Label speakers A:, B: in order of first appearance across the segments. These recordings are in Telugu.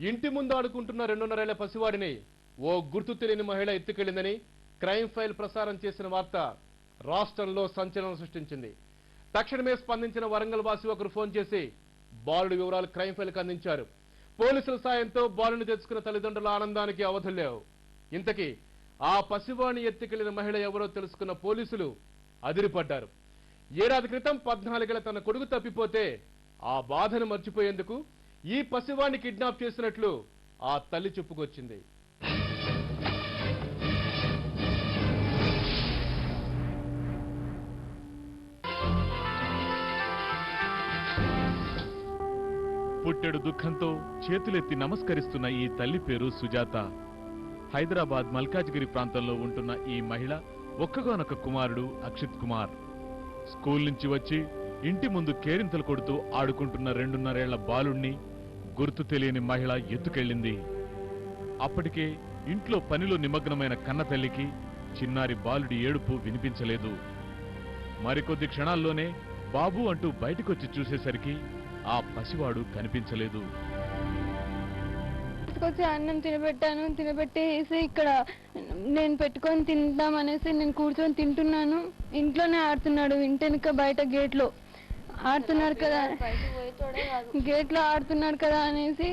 A: ఇంటి ముందు ఆడుకుంటున్న 2.5 ఏళ్ల పసివాడిని ఓ గుర్తు తెలియని మహిళ ఎత్తుకెళ్లిందని క్రైమ్ ఫైల్ ప్రసారం చేసిన వార్త రాష్ట్రంలో సంచలనం సృష్టించింది. తక్షణమే స్పందించిన వరంగల్ వాసి ఒకరు ఫోన్ చేసి బాలుడి వివరాలు క్రైమ్ ఫైల్కి అందించారు. పోలీసుల సాయంతో బాలుని తెచ్చుకున్న తల్లిదండ్రుల ఆనందానికి అవధుల్లేవు. ఇంతకీ ఆ పసివాడిని ఎత్తుకెళ్లిన మహిళ ఎవరో తెలుసుకున్న పోలీసులు అదిరిపడ్డారు. ఏడాది క్రితం 14 ఏళ్ల తన కొడుకు తప్పిపోతే ఆ బాధను మర్చిపోయేందుకు ఈ పసివాడిని కిడ్నాప్ చేసినట్లు ఆ తల్లి చెప్పుకొచ్చింది.
B: పుట్టెడు దుఃఖంతో చేతులెత్తి నమస్కరిస్తున్న ఈ తల్లి పేరు సుజాత. హైదరాబాద్ మల్కాజ్గిరి ప్రాంతంలో ఉంటున్న ఈ మహిళ ఒక్కగానొక్క కుమారుడు అక్షిత్ కుమార్. స్కూల్ నుంచి వచ్చి ఇంటి ముందు కేరింతలు కొడుతూ ఆడుకుంటున్న 2.5 ఏళ్ల బాలుణ్ణి గుర్తు తెలియని మహిళ ఎత్తుకెళ్లింది. అప్పటికే ఇంట్లో పనిలో నిమగ్నమైన కన్నతల్లికి చిన్నారి బాలుడి ఏడుపు వినిపించలేదు. మరికొద్ది క్షణాల్లోనే బాబు అంటూ బయటకొచ్చి చూసేసరికి ఆ పసివాడు కనిపించలేదు.
C: అన్నం తినబెట్టేసి ఇక్కడ నేను పెట్టుకొని తింటామనేసి నేను కూర్చొని తింటున్నాను. ఇంట్లోనే ఆడుతున్నాడు, ఇంటెనక బయట గేట్లో ఆడుతున్నాడు కదా, గేట్లో ఆడుతున్నాడు కదా అనేసి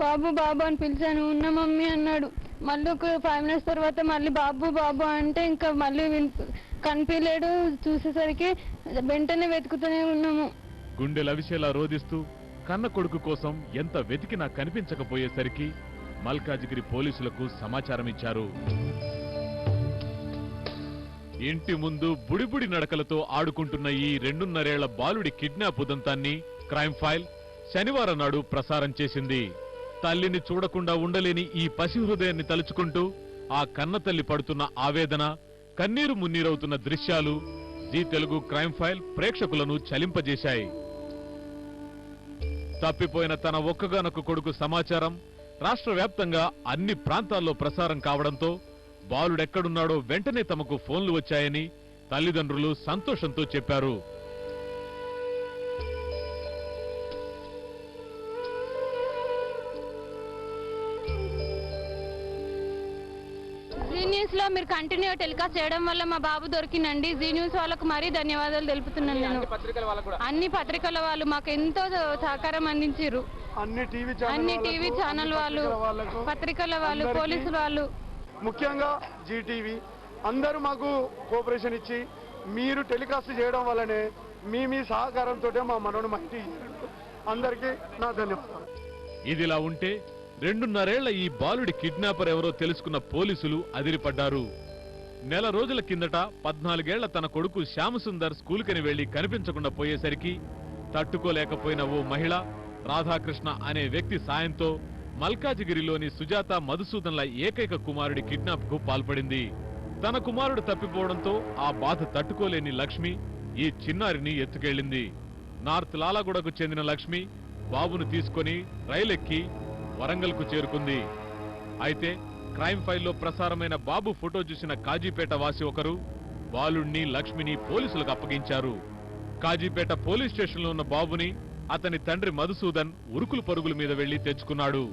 C: బాబు బాబు అని పిలిచాను. ఉన్న మమ్మీ అన్నాడు. మళ్ళీ ఒక 5 minutes తర్వాత మళ్ళీ బాబు బాబు అంటే ఇంకా మళ్ళీ కనిపించలేడు. చూసేసరికి వెంటనే వెతుకుతూనే ఉన్నాము.
B: గుండె లవిసేలా రోదిస్తూ కన్న కొడుకు కోసం ఎంత వెతికినా కనిపించకపోయేసరికి మల్కాజ్గిరి పోలీసులకు సమాచారం ఇచ్చారు. ఇంటి ముందు బుడిబుడి నడకలతో ఆడుకుంటున్న ఈ 2.5 ఏళ్ల బాలుడి కిడ్నాప్ ఉదంతాన్ని క్రైమ్ ఫైల్ శనివారం నాడు ప్రసారం చేసింది. తల్లిని చూడకుండా ఉండలేని ఈ పసి హృదయాన్ని తలుచుకుంటూ ఆ కన్నతల్లి పడుతున్న ఆవేదన, కన్నీరు మున్నీరవుతున్న దృశ్యాలు జీ తెలుగు క్రైమ్ ఫైల్ ప్రేక్షకులను చలింపజేశాయి. తప్పిపోయిన తన ఒక్కగానొక్క కొడుకు సమాచారం రాష్ట్ర వ్యాప్తంగా అన్ని ప్రాంతాల్లో ప్రసారం కావడంతో బాలుడెక్కడున్నాడో వెంటనే తమకు ఫోన్లు వచ్చాయని తల్లిదండ్రులు సంతోషంతో చెప్పారు.
C: జీ న్యూస్ లో మీరు కంటిన్యూ టెలికాస్ట్ చేయడం వల్ల మా బాబు దొరికిందండి. జీ న్యూస్ వాళ్ళకు మరీ ధన్యవాదాలు తెలుపుతున్నాను. నేను అన్ని పత్రికల వాళ్ళు మాకు ఎంతో సహకారం అందించారు. అన్ని టీవీ ఛానల్ వాళ్ళు, పత్రికల వాళ్ళు, పోలీసుల వాళ్ళు,
D: ముఖ్యంగా జీటీవీ అందరూ మాకు కోఆపరేషన్ ఇచ్చి మీరు టెలికాస్ట్ చేయడం వల్లనే మీ సహకారంతో మా మనోడు మంచి అందరికీ నా ధన్యవాదాలు.
B: ఇదిలా ఉంటే 2.5 ఏళ్ల ఈ బాలుడి కిడ్నాపర్ ఎవరో తెలుసుకున్న పోలీసులు అదిరిపడ్డారు. నెల రోజుల కిందట 14 ఏళ్ల తన కొడుకు శ్యామసుందర్ స్కూల్కని వెళ్లి కనిపించకుండా పోయేసరికి తట్టుకోలేకపోయిన ఓ మహిళ రాధాకృష్ణ అనే వ్యక్తి సాయంతో మల్కాజిగిరిలోని సుజాత మధుసూదన్ల ఏకైక కుమారుడి కిడ్నాప్ కు పాల్పడింది. తన కుమారుడు తప్పిపోవడంతో ఆ బాధ తట్టుకోలేని లక్ష్మి ఈ చిన్నారిని ఎత్తుకెళ్లింది. నార్త్ లాలాగూడకు చెందిన లక్ష్మి బాబును తీసుకుని రైలెక్కి వరంగల్ కు చేరుకుంది. అయితే క్రైమ్ ఫైల్లో ప్రసారమైన బాబు ఫోటో చూసిన కాజీపేట వాసి ఒకరు బాలుణ్ణి లక్ష్మిని పోలీసులకు అప్పగించారు. కాజీపేట పోలీస్ స్టేషన్లో ఉన్న బాబుని అతని తండ్రి మధుసూదన్ ఉరుకులు పరుగుల మీద వెళ్లి తెచ్చుకున్నాడు.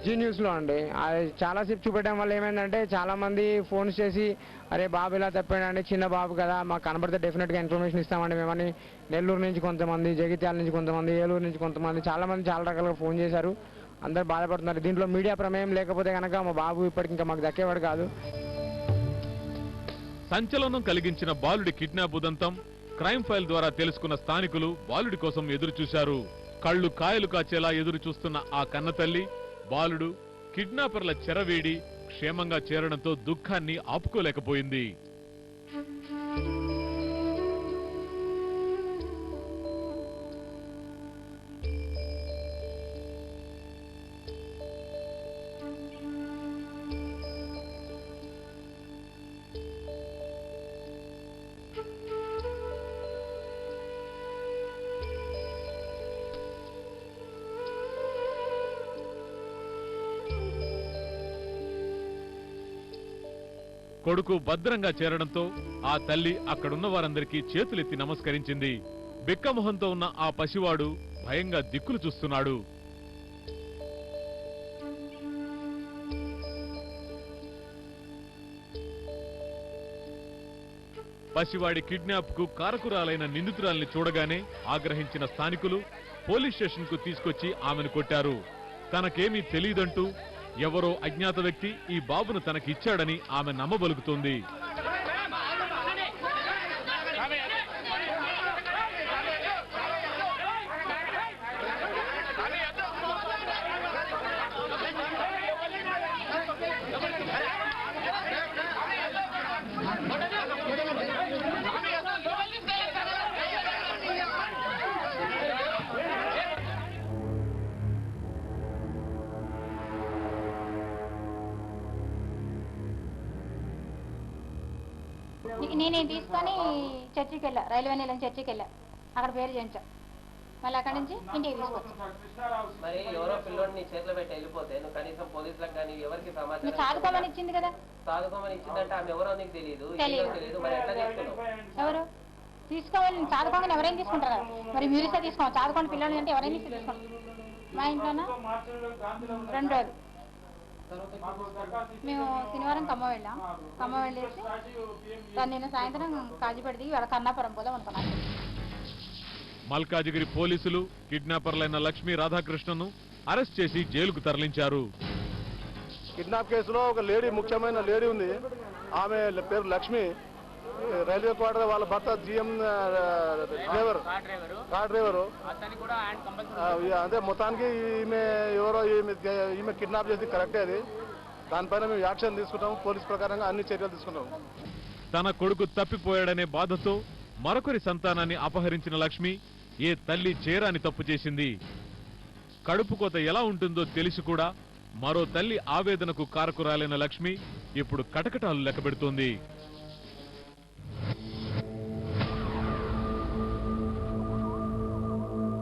E: జీ న్యూస్లో అండి అది చాలాసేపు చూపెట్టడం వల్ల ఏమైందంటే చాలా మంది ఫోన్స్ చేసి అరే బాబు ఇలా తప్పాడండి, చిన్న బాబు కదా, మాకు కనబడితే డెఫినెట్గా ఇన్ఫర్మేషన్ ఇస్తామండి మేమని నెల్లూరు నుంచి కొంతమంది, జగిత్యాల నుంచి కొంతమంది, ఏలూరు నుంచి కొంతమంది, చాలా రకాలుగా ఫోన్ చేశారు. అందరు బాధపడుతున్నారు. దీంట్లో మీడియా ప్రమేయం లేకపోతే కనుక మా బాబు ఇప్పటికి ఇంకా మాకు దక్కేవాడు కాదు.
B: సంచలనం కలిగించిన బాలుడి కిడ్నాప్ ఉదంతం క్రైమ్ ఫైల్ ద్వారా తెలుసుకున్న స్థానికులు బాలుడి కోసం ఎదురు చూశారు. కళ్ళు కాయలు కాచేలా ఎదురు చూస్తున్న ఆ కన్నతల్లి బాలుడు కిడ్నాపర్ల చెరవేడి క్షేమంగా చేరడంతో దుఃఖాన్ని ఆపుకోలేకపోయింది. కొడుకు భద్రంగా చేరడంతో ఆ తల్లి అక్కడున్న వారందరికీ చేతులెత్తి నమస్కరించింది. బిక్కమొహంతో ఉన్న ఆ పసివాడు భయంగా దిక్కులు చూస్తున్నాడు. పసివాడి కిడ్నాప్ కు కారకురాలైన నిందితురాల్ని చూడగానే ఆగ్రహించిన స్థానికులు పోలీస్ స్టేషన్ కు తీసుకొచ్చి ఆమెను కొట్టారు. తనకేమీ తెలియదంటూ ఎవరో అజ్ఞాత వ్యక్తి ఈ బాబును తనకిచ్చాడని ఆమె నమ్మబలుకుతోంది.
F: నేనే తీసుకొని చర్చికి వెళ్ళా, రైల్వే నిలయం చర్చికి వెళ్ళా, అక్కడ పేరు చేయించా, మళ్ళీ అక్కడ నుంచి ఇంటికి తీసుకొచ్చా.
G: మరి ఎవరో పిల్లోడిని చేతిలో పెట్టి వెళ్ళిపోతే నువ్వు కనీసం పోలీసులకు కానీ ఎవరికి సమాచారం
F: సాధుకోమని ఇచ్చింది కదా,
G: సాధుకోమని ఇచ్చిందంటే ఆమె ఎవరో నీకు తెలియదు, తెలియదు, మరి ఎట్లా చేసుకున్నావు?
F: ఎవరు తీసుకోవాలి? సాధుకోగానే ఎవరైనా తీసుకుంటారా? మరి మీరిస్తే తీసుకోవాలి, సాధుకోండి పిల్లలు అంటే ఎవరైనా తీసుకుంటారు. మా ఇంట్లోన 2 రోజులు మేము శనివారం ఖమ్మం వెళ్ళాం. ఖమ్మం వెళ్ళేసి నిన్న సాయంత్రం కాజీపేట దిగి వాళ్ళ కన్నాపురం పోదాం అనుకున్నాం.
B: మల్కాజిగిరి పోలీసులు కిడ్నాపర్లైన లక్ష్మీ రాధాకృష్ణను అరెస్ట్ చేసి జైలుకు తరలించారు.
D: కిడ్నాప్ కేసులో ఒక లేడీ, ముఖ్యమైన లేడీ ఉంది. ఆమె పేరు లక్ష్మి. రైల్వే క్వార్టర్ వాళ్ళ భర్త జిఎం డ్రైవర్, కార్ డ్రైవరు. అదే మొత్తానికి ఈమె ఎవరో ఈమె కిడ్నాప్ చేసి కరెక్టే. అది దానిపైన మేము యాక్షన్ తీసుకుంటాము. పోలీస్ ప్రకారంగా అన్ని చర్యలు తీసుకుంటాము.
B: తన కొడుకు తప్పిపోయాడనే బాధతో మరొకరి సంతానాన్ని అపహరించిన లక్ష్మి ఏ తల్లి చేరాని తప్పు చేసింది. కడుపు కోత ఎలా ఉంటుందో తెలిసి కూడా మరో తల్లి ఆవేదనకు కారకురాలైన లక్ష్మి ఇప్పుడు కటకటాలు లెక్కబెడుతోంది.